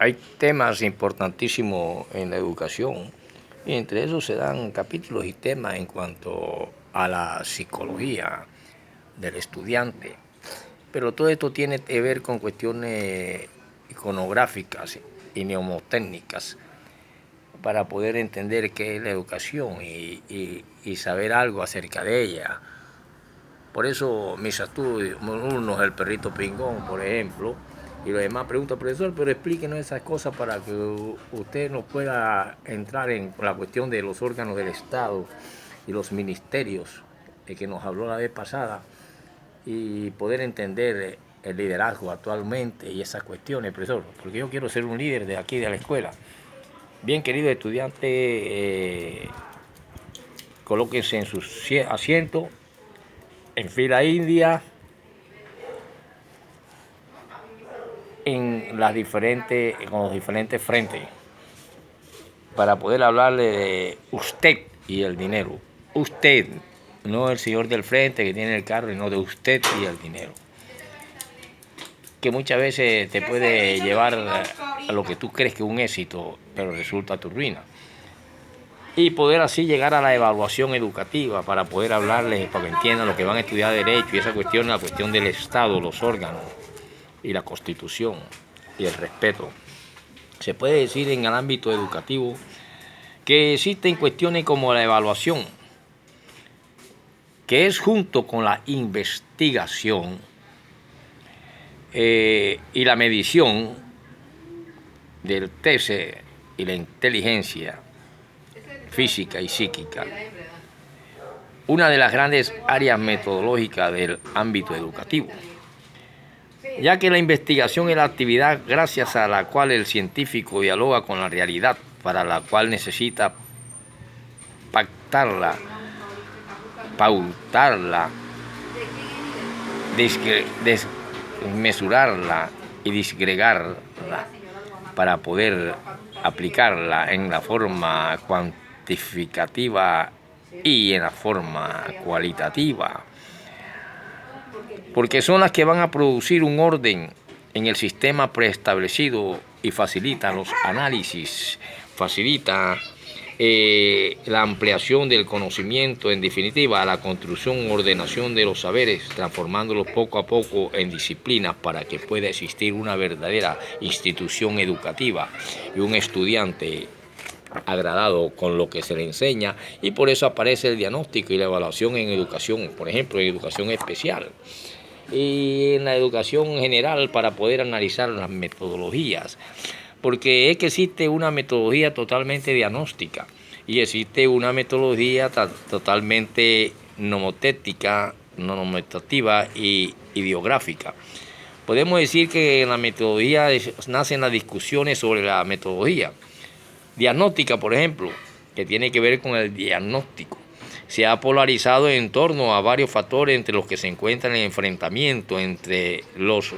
Hay temas importantísimos en la educación y entre esos se dan capítulos y temas en cuanto a la psicología del estudiante. Pero todo esto tiene que ver con cuestiones iconográficas y mnemotécnicas para poder entender qué es la educación y saber algo acerca de ella. Por eso mis alumnos, el perrito pingón, por ejemplo, y los demás preguntan, profesor, pero explíquenos esas cosas para que usted nos pueda entrar en la cuestión de los órganos del Estado y los ministerios de que nos habló la vez pasada y poder entender el liderazgo actualmente y esas cuestiones, profesor, porque yo quiero ser un líder de aquí de la escuela. Bien, querido estudiante, colóquense en sus asientos, en fila india, con los diferentes frentes, para poder hablarle de usted y el dinero. Usted, no el señor del frente que tiene el carro, sino de usted y el dinero, que muchas veces te puede llevar a lo que tú crees que es un éxito, pero resulta tu ruina. Y poder así llegar a la evaluación educativa para poder hablarles, para que entiendan lo que van a estudiar derecho y esa cuestión, la cuestión del Estado, los órganos y la Constitución y el respeto. Se puede decir en el ámbito educativo que existen cuestiones como la evaluación, que es junto con la investigación y la medición del TC y la inteligencia física y psíquica, una de las grandes áreas metodológicas del ámbito educativo, ya que la investigación es la actividad gracias a la cual el científico dialoga con la realidad, para la cual necesita pautarla, desmesurarla y disgregarla para poder aplicarla en la forma cuantificativa y en la forma cualitativa, porque son las que van a producir un orden en el sistema preestablecido y facilitan los análisis, facilita la ampliación del conocimiento, en definitiva, la construcción y ordenación de los saberes, transformándolos poco a poco en disciplinas para que pueda existir una verdadera institución educativa y un estudiante agradado con lo que se le enseña, y por eso aparece el diagnóstico y la evaluación en educación, por ejemplo, en educación especial y en la educación general, para poder analizar las metodologías, porque es que existe una metodología totalmente diagnóstica y existe una metodología totalmente nomotética, nomotativa y ideográfica. Podemos decir que en la metodología nacen las discusiones sobre la metodología diagnóstica, por ejemplo, que tiene que ver con el diagnóstico. Se ha polarizado en torno a varios factores, entre los que se encuentran el enfrentamiento entre los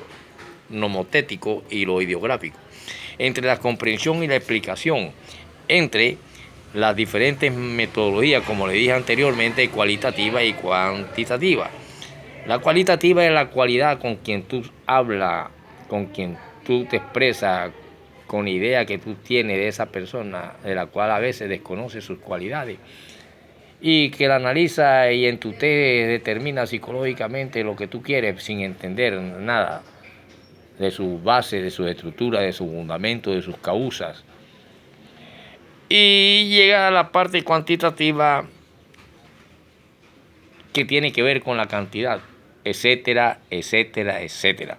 nomotéticos y lo ideográfico, entre la comprensión y la explicación, entre las diferentes metodologías, como le dije anteriormente, cualitativa y cuantitativa. La cualitativa es la cualidad con quien tú hablas, con quien tú te expresas, con la idea que tú tienes de esa persona, de la cual a veces desconoces sus cualidades, y que la analiza y en tu test determina psicológicamente lo que tú quieres sin entender nada de sus bases, de su estructura, de su fundamento, de sus causas. Y llega a la parte cuantitativa, que tiene que ver con la cantidad, etcétera, etcétera, etcétera.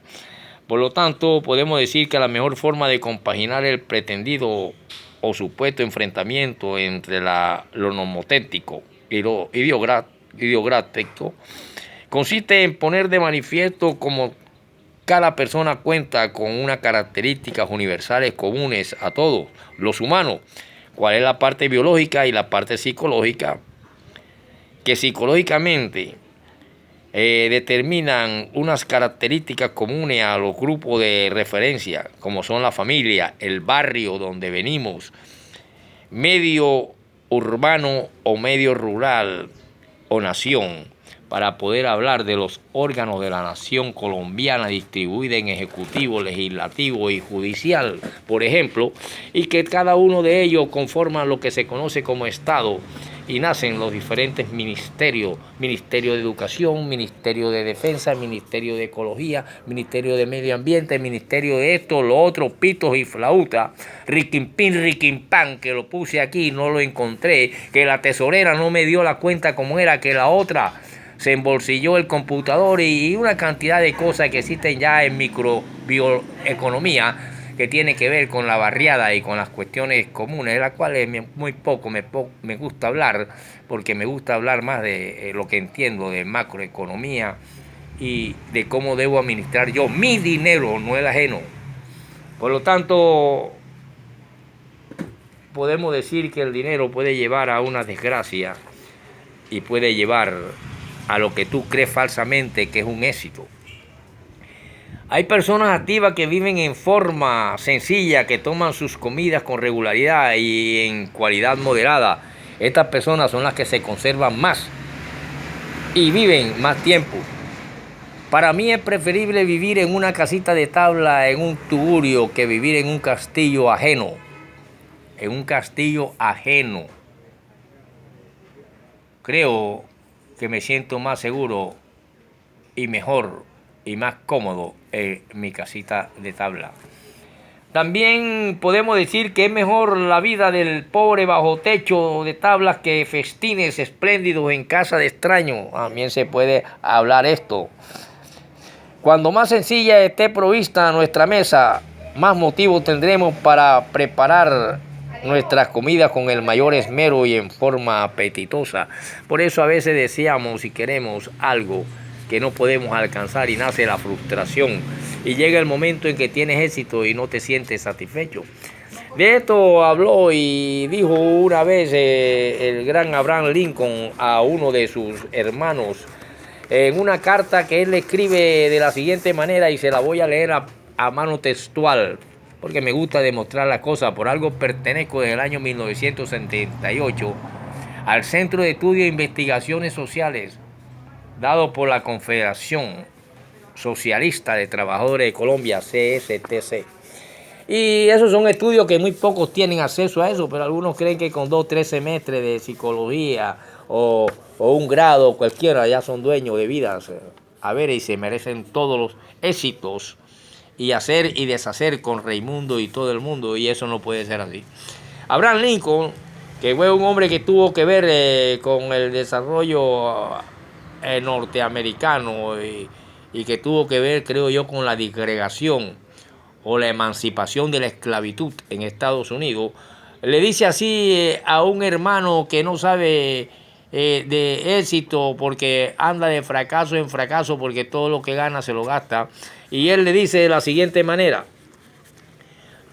Por lo tanto, podemos decir que la mejor forma de compaginar el pretendido o supuesto enfrentamiento entre lo nomotético y lo ideográfico consiste en poner de manifiesto cómo cada persona cuenta con unas características universales comunes a todos los humanos, cuál es la parte biológica y la parte psicológica, que psicológicamente determinan unas características comunes a los grupos de referencia, como son la familia, el barrio donde venimos, medio urbano o medio rural o nación, para poder hablar de los órganos de la nación colombiana distribuida en ejecutivo, legislativo y judicial, por ejemplo, y que cada uno de ellos conforman lo que se conoce como Estado, y nacen los diferentes ministerios: Ministerio de Educación, Ministerio de Defensa, Ministerio de Ecología, Ministerio de Medio Ambiente, Ministerio de esto, lo otro, pitos y flauta, riquimpín, riquimpán, que lo puse aquí, no lo encontré, que la tesorera no me dio la cuenta como era, que la otra se embolsilló el computador, y una cantidad de cosas que existen ya en microbioeconomía, que tiene que ver con la barriada y con las cuestiones comunes, de las cuales muy poco me gusta hablar, porque me gusta hablar más de lo que entiendo de macroeconomía y de cómo debo administrar yo mi dinero, no el ajeno. Por lo tanto, podemos decir que el dinero puede llevar a una desgracia y puede llevar a lo que tú crees falsamente que es un éxito. Hay personas activas que viven en forma sencilla, que toman sus comidas con regularidad y en cualidad moderada. Estas personas son las que se conservan más y viven más tiempo. Para mí es preferible vivir en una casita de tabla, en un tugurio, que vivir en un castillo ajeno. En un castillo ajeno. Creo que me siento más seguro y mejor y más cómodo en mi casita de tabla. También podemos decir que es mejor la vida del pobre bajo techo de tablas que festines espléndidos en casa de extraños. También se puede hablar esto. Cuando más sencilla esté provista nuestra mesa, más motivos tendremos para preparar nuestras comidas con el mayor esmero y en forma apetitosa. Por eso a veces deseamos y queremos algo que no podemos alcanzar y nace la frustración. Y llega el momento en que tienes éxito y no te sientes satisfecho. De esto habló y dijo una vez el gran Abraham Lincoln a uno de sus hermanos en una carta que él le escribe de la siguiente manera, y se la voy a leer a mano textual, porque me gusta demostrar las cosas. Por algo pertenezco en el año 1978 al Centro de Estudio e Investigaciones Sociales, dado por la Confederación Socialista de Trabajadores de Colombia, CSTC. Y esos son estudios que muy pocos tienen acceso a eso, pero algunos creen que con 2 o 3 semestres de psicología o un grado cualquiera ya son dueños de vidas. A ver, y se merecen todos los éxitos y hacer y deshacer con Raimundo y todo el mundo, y eso no puede ser así. Abraham Lincoln, que fue un hombre que tuvo que ver con el desarrollo norteamericano y que tuvo que ver, creo yo, con la disgregación o la emancipación de la esclavitud en Estados Unidos, le dice así a un hermano que no sabe de éxito, porque anda de fracaso en fracaso, porque todo lo que gana se lo gasta, y él le dice de la siguiente manera.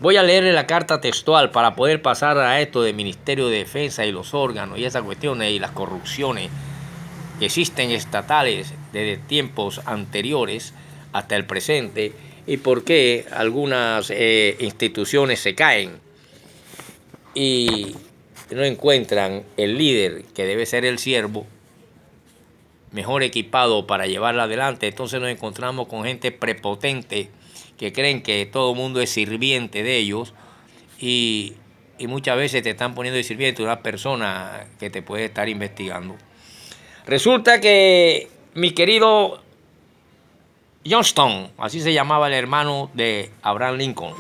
Voy a leerle la carta textual para poder pasar a esto del Ministerio de Defensa y los órganos y esas cuestiones y las corrupciones que existen estatales desde tiempos anteriores hasta el presente, y por qué algunas instituciones se caen y no encuentran el líder, que debe ser el siervo, mejor equipado para llevarla adelante. Entonces nos encontramos con gente prepotente que creen que todo el mundo es sirviente de ellos, y muchas veces te están poniendo de sirviente una persona que te puede estar investigando. Resulta que mi querido Johnston, así se llamaba el hermano de Abraham Lincoln.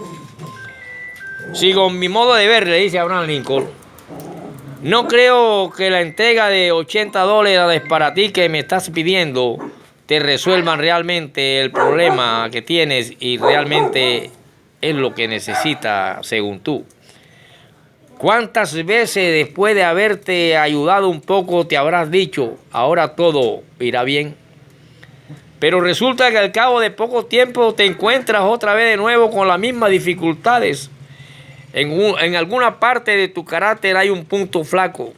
Sigo mi modo de ver, le dice Abraham Lincoln, no creo que la entrega de $80 para ti que me estás pidiendo te resuelvan realmente el problema que tienes y realmente es lo que necesitas según tú. ¿Cuántas veces después de haberte ayudado un poco te habrás dicho, ahora todo irá bien? Pero resulta que al cabo de poco tiempo te encuentras otra vez de nuevo con las mismas dificultades. En alguna parte de tu carácter hay un punto flaco.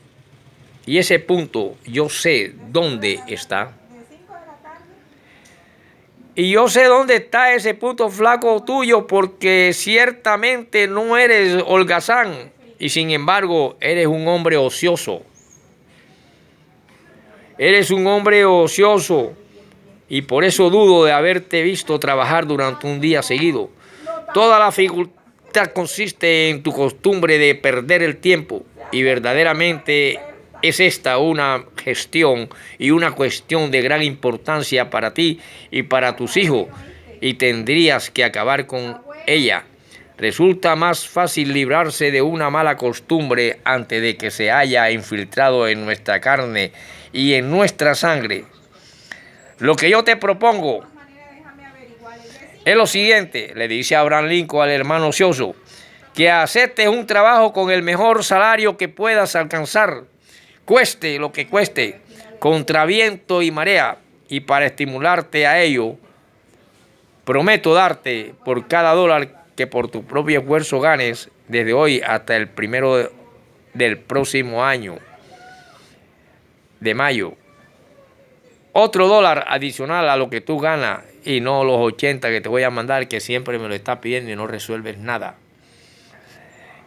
Y ese punto yo sé dónde está. Y yo sé dónde está ese punto flaco tuyo, porque ciertamente no eres holgazán y sin embargo eres un hombre ocioso. Eres un hombre ocioso y por eso dudo de haberte visto trabajar durante un día seguido. Toda la dificultad consiste en tu costumbre de perder el tiempo y verdaderamente es esta una gestión y una cuestión de gran importancia para ti y para tus hijos y tendrías que acabar con ella. Resulta más fácil librarse de una mala costumbre antes de que se haya infiltrado en nuestra carne y en nuestra sangre. Lo que yo te propongo es lo siguiente, le dice Abraham Lincoln al hermano ocioso, que aceptes un trabajo con el mejor salario que puedas alcanzar, cueste lo que cueste, contra viento y marea, y para estimularte a ello, prometo darte por cada dólar que por tu propio esfuerzo ganes desde hoy hasta el 1 del próximo año, de mayo, otro dólar adicional a lo que tú ganas y no los 80 que te voy a mandar, que siempre me lo estás pidiendo y no resuelves nada.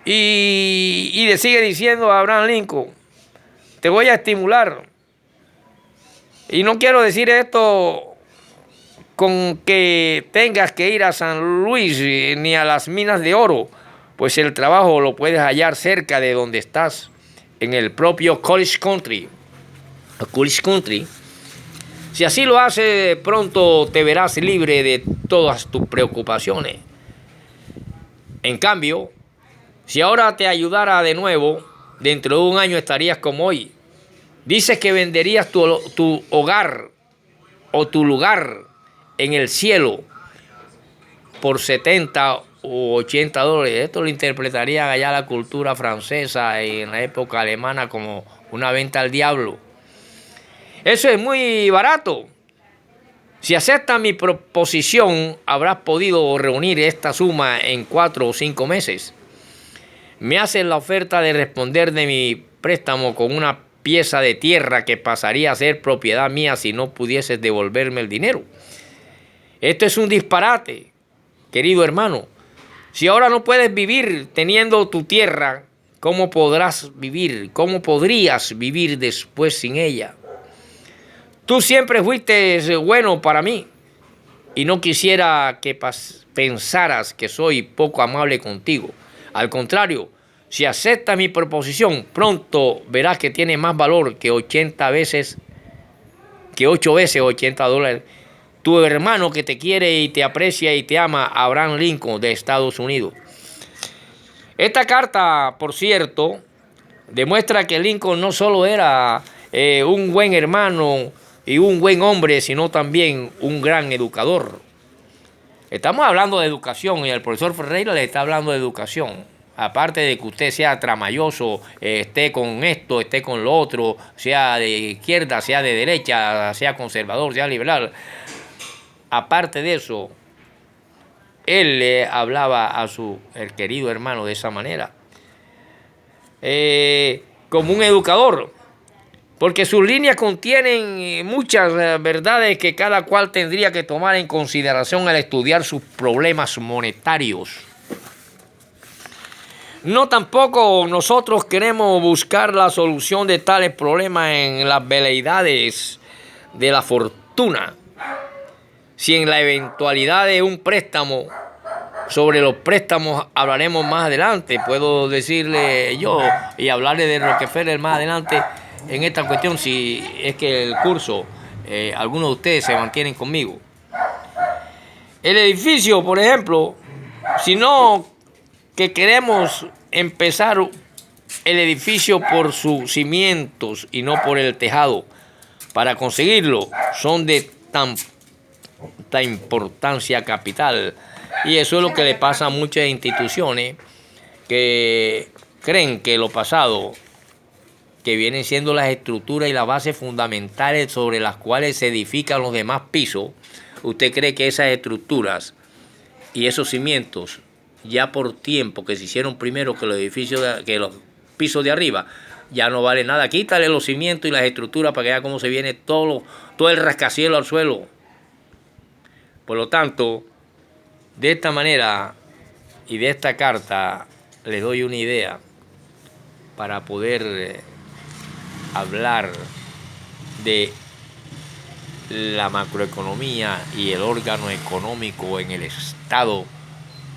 Y le sigue diciendo a Abraham Lincoln, te voy a estimular. Y no quiero decir esto con que tengas que ir a San Luis ni a las minas de oro, pues el trabajo lo puedes hallar cerca de donde estás, en el propio College Country. College Country. Si así lo haces, pronto te verás libre de todas tus preocupaciones. En cambio, si ahora te ayudara de nuevo, dentro de un año estarías como hoy. Dices que venderías tu hogar o tu lugar en el cielo por 70 o 80 dólares. Esto lo interpretarían allá la cultura francesa y en la época alemana como una venta al diablo. Eso es muy barato. Si aceptas mi proposición, habrás podido reunir esta suma en 4 o 5 meses. Me haces la oferta de responder de mi préstamo con una pieza de tierra que pasaría a ser propiedad mía si no pudieses devolverme el dinero. Esto es un disparate, querido hermano. Si ahora no puedes vivir teniendo tu tierra, ¿cómo podrás vivir? ¿Cómo podrías vivir después sin ella? Tú siempre fuiste bueno para mí y no quisiera que pensaras que soy poco amable contigo. Al contrario, si aceptas mi proposición, pronto verás que tiene más valor que 8 veces 80 dólares. Tu hermano que te quiere y te aprecia y te ama, Abraham Lincoln de Estados Unidos. Esta carta, por cierto, demuestra que Lincoln no solo era un buen hermano y un buen hombre, sino también un gran educador. Estamos hablando de educación y el profesor Ferreira le está hablando de educación. Aparte de que usted sea tramayoso, esté con esto, esté con lo otro, sea de izquierda, sea de derecha, sea conservador, sea liberal. Aparte de eso, él le hablaba a su querido hermano de esa manera. Como un educador. Porque sus líneas contienen muchas verdades que cada cual tendría que tomar en consideración al estudiar sus problemas monetarios. No tampoco nosotros queremos buscar la solución de tales problemas en las veleidades de la fortuna. Si en la eventualidad de un préstamo, sobre los préstamos hablaremos más adelante, puedo decirle yo y hablarle de Rockefeller más adelante en esta cuestión, si es que el curso, algunos de ustedes se mantienen conmigo. El edificio, por ejemplo, si no que queremos empezar el edificio por sus cimientos y no por el tejado, para conseguirlo son de tanta importancia capital. Y eso es lo que le pasa a muchas instituciones que creen que lo pasado, que vienen siendo las estructuras y las bases fundamentales sobre las cuales se edifican los demás pisos, usted cree que esas estructuras y esos cimientos, ya por tiempo que se hicieron primero que los edificios, que los pisos de arriba, ya no vale nada. Quítale los cimientos y las estructuras para que vea cómo se viene todo el rascacielos al suelo. Por lo tanto, de esta manera y de esta carta les doy una idea para poder hablar de la macroeconomía y el órgano económico en el Estado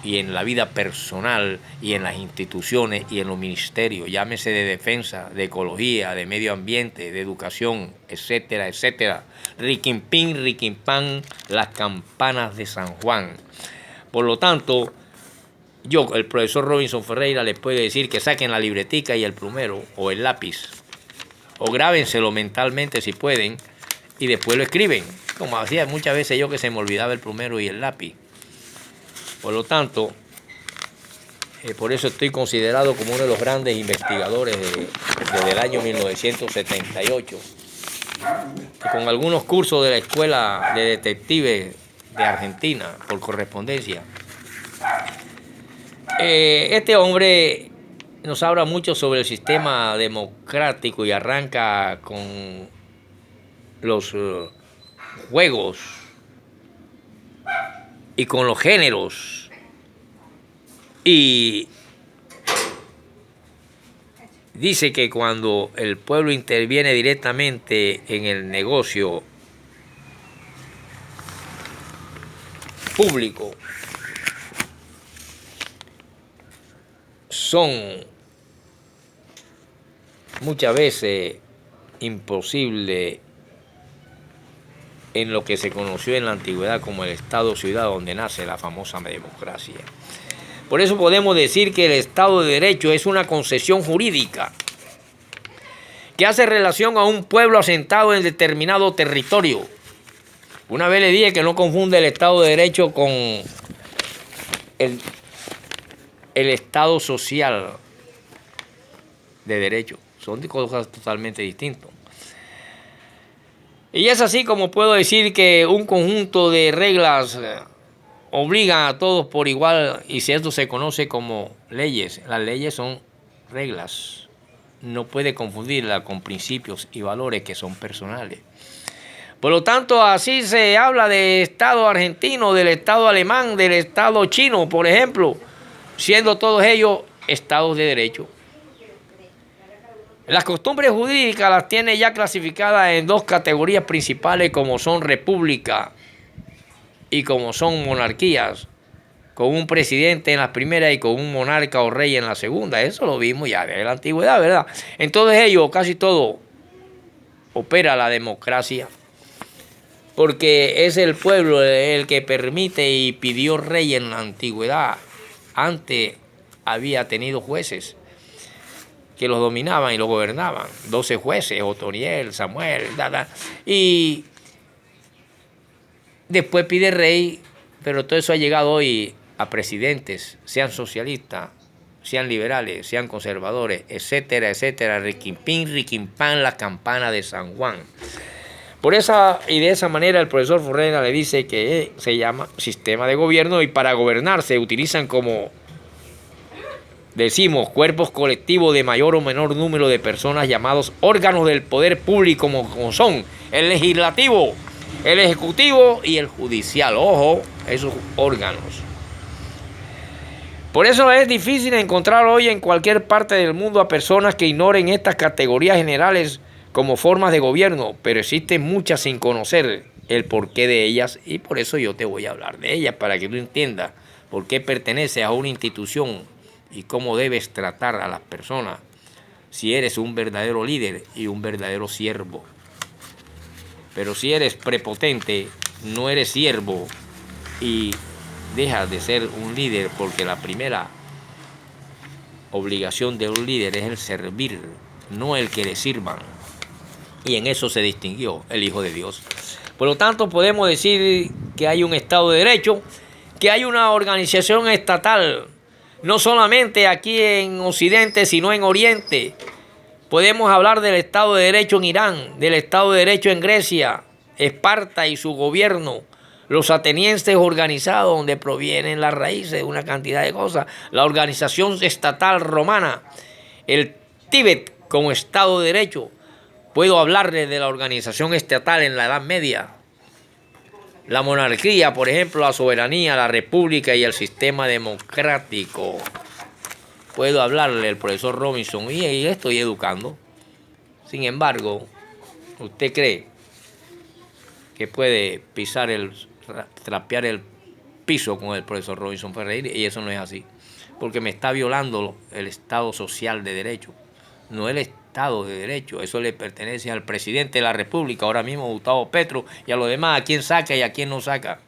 y en la vida personal y en las instituciones y en los ministerios, llámese de defensa, de ecología, de medio ambiente, de educación, etcétera, etcétera. Riquimpín, riquimpán, las campanas de San Juan. Por lo tanto, yo, el profesor Robinson Ferreira, les puede decir que saquen la libretica y el plumero o el lápiz, o grábenselo mentalmente si pueden, y después lo escriben, como hacía muchas veces yo, que se me olvidaba el plumero y el lápiz. Por lo tanto, por eso estoy considerado como uno de los grandes investigadores desde el año 1978, y con algunos cursos de la Escuela de Detectives de Argentina por correspondencia. Este hombre nos habla mucho sobre el sistema democrático y arranca con los juegos y con los géneros, y dice que cuando el pueblo interviene directamente en el negocio público, son muchas veces imposibles en lo que se conoció en la antigüedad como el Estado-ciudad, donde nace la famosa democracia. Por eso podemos decir que el Estado de Derecho es una concesión jurídica que hace relación a un pueblo asentado en determinado territorio. Una vez le dije que no confunde el Estado de Derecho con el Estado social de derecho. Son cosas totalmente distintas. Y es así como puedo decir que un conjunto de reglas obligan a todos por igual, y si esto se conoce como leyes. Las leyes son reglas. No puede confundirla con principios y valores que son personales. Por lo tanto, así se habla del Estado argentino, del Estado alemán, del Estado chino, por ejemplo, siendo todos ellos estados de derecho. Las costumbres jurídicas las tiene ya clasificadas en dos categorías principales, como son república y como son monarquías, con un presidente en la primera y con un monarca o rey en la segunda. Eso lo vimos ya de la antigüedad, ¿verdad? En todos ellos, casi todo, opera la democracia, porque es el pueblo el que permite y pidió rey en la antigüedad. Antes había tenido jueces que los dominaban y los gobernaban. 12 jueces, Otoniel, Samuel, y después pide rey, pero todo eso ha llegado hoy a presidentes, sean socialistas, sean liberales, sean conservadores, etcétera, etcétera. Riquimpín, riquimpán, la campana de San Juan. Por esa y de esa manera el profesor Ferreira le dice que se llama sistema de gobierno, y para gobernar se utilizan, como decimos, cuerpos colectivos de mayor o menor número de personas, llamados órganos del poder público, como son el legislativo, el ejecutivo y el judicial. Ojo, esos órganos. Por eso es difícil encontrar hoy en cualquier parte del mundo a personas que ignoren estas categorías generales como formas de gobierno, pero existen muchas sin conocer el porqué de ellas, y por eso yo te voy a hablar de ellas, para que tú entiendas por qué perteneces a una institución y cómo debes tratar a las personas si eres un verdadero líder y un verdadero siervo. Pero si eres prepotente, no eres siervo y dejas de ser un líder, porque la primera obligación de un líder es el servir, no el que le sirvan. Y en eso se distinguió el Hijo de Dios. Por lo tanto, podemos decir que hay un Estado de Derecho, que hay una organización estatal, no solamente aquí en Occidente, sino en Oriente. Podemos hablar del Estado de Derecho en Irán, del Estado de Derecho en Grecia, Esparta y su gobierno, los atenienses organizados, donde provienen las raíces de una cantidad de cosas, la organización estatal romana, el Tíbet como Estado de Derecho. Puedo hablarles de la organización estatal en la Edad Media, la monarquía, por ejemplo, la soberanía, la república y el sistema democrático. Puedo hablarle al profesor Robinson, y estoy educando. Sin embargo, ¿Usted cree que puede trapear el piso con el profesor Robinson Ferreira? Y eso no es así, porque me está violando el Estado social de derecho, no el Estado de derecho. Eso le pertenece al presidente de la República, ahora mismo Gustavo Petro, y a los demás, a quién saca y a quién no saca.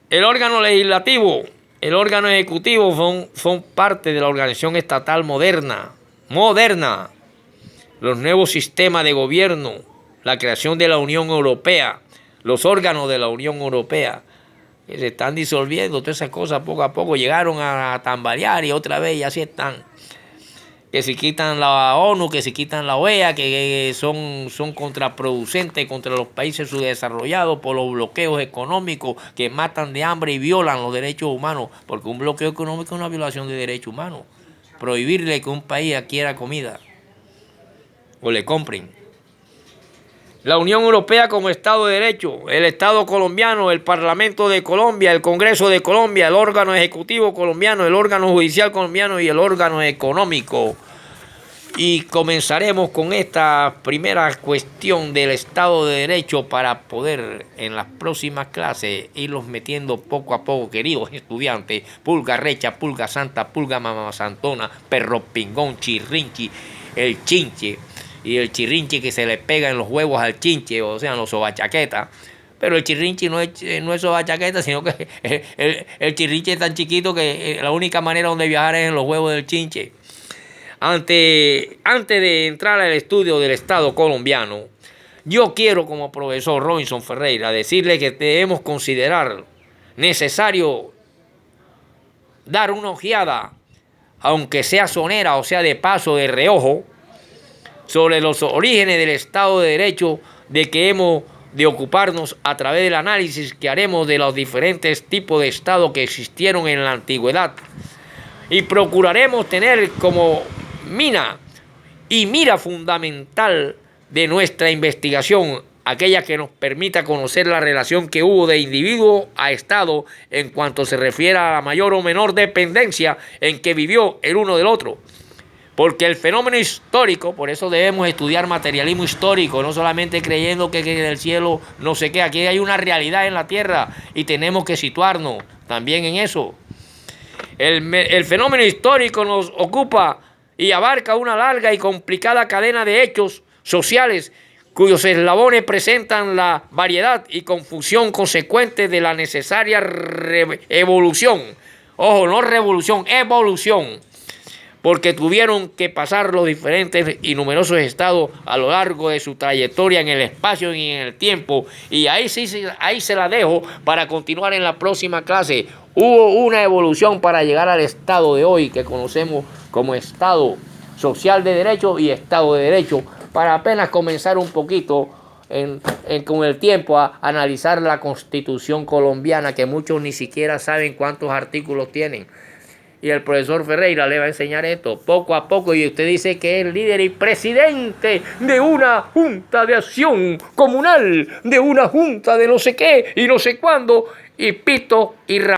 El órgano legislativo, el órgano ejecutivo son parte de la organización estatal moderna. Los nuevos sistemas de gobierno, la creación de la Unión Europea, los órganos de la Unión Europea, que se están disolviendo, todas esas cosas poco a poco llegaron a tambalear y otra vez y así están. Que si quitan la ONU, que si quitan la OEA, que son contraproducentes contra los países subdesarrollados por los bloqueos económicos que matan de hambre y violan los derechos humanos, porque un bloqueo económico es una violación de derechos humanos. Prohibirle que un país adquiera comida o le compren. La Unión Europea como Estado de Derecho, el Estado colombiano, el Parlamento de Colombia, el Congreso de Colombia, el órgano ejecutivo colombiano, el órgano judicial colombiano y el órgano económico. Y comenzaremos con esta primera cuestión del Estado de Derecho para poder en las próximas clases irlos metiendo poco a poco, queridos estudiantes. Pulga recha, pulga santa, pulga mamazantona, perro pingón, chirrinchi, el chinche. Y el chirrinchi que se le pega en los huevos al chinche, o sea, en los sobachaquetas. Pero el chirrinchi no es sobachaqueta, sino que el chirrinchi es tan chiquito que la única manera donde viajar es en los huevos del chinche. Antes de entrar al estudio del Estado colombiano, yo quiero como profesor Robinson Ferreira decirle que debemos considerar necesario dar una ojeada, aunque sea sonera o sea de paso, de reojo, sobre los orígenes del Estado de Derecho de que hemos de ocuparnos a través del análisis que haremos de los diferentes tipos de Estado que existieron en la antigüedad. Y procuraremos tener como mira fundamental de nuestra investigación aquella que nos permita conocer la relación que hubo de individuo a Estado en cuanto se refiere a la mayor o menor dependencia en que vivió el uno del otro. Porque el fenómeno histórico, por eso debemos estudiar materialismo histórico, no solamente creyendo que del cielo no sé qué, aquí hay una realidad en la tierra y tenemos que situarnos también en eso. El fenómeno histórico nos ocupa y abarca una larga y complicada cadena de hechos sociales cuyos eslabones presentan la variedad y confusión consecuente de la necesaria evolución. Ojo, no revolución, evolución. Porque tuvieron que pasar los diferentes y numerosos estados a lo largo de su trayectoria en el espacio y en el tiempo. Y ahí se la dejo para continuar en la próxima clase. Hubo una evolución para llegar al estado de hoy que conocemos como Estado Social de Derecho y Estado de Derecho, para apenas comenzar un poquito con el tiempo a analizar la Constitución colombiana, que muchos ni siquiera saben cuántos artículos tienen. Y el profesor Ferreira le va a enseñar esto poco a poco. Y usted dice que es líder y presidente de una junta de acción comunal, de una junta de no sé qué y no sé cuándo, y pito y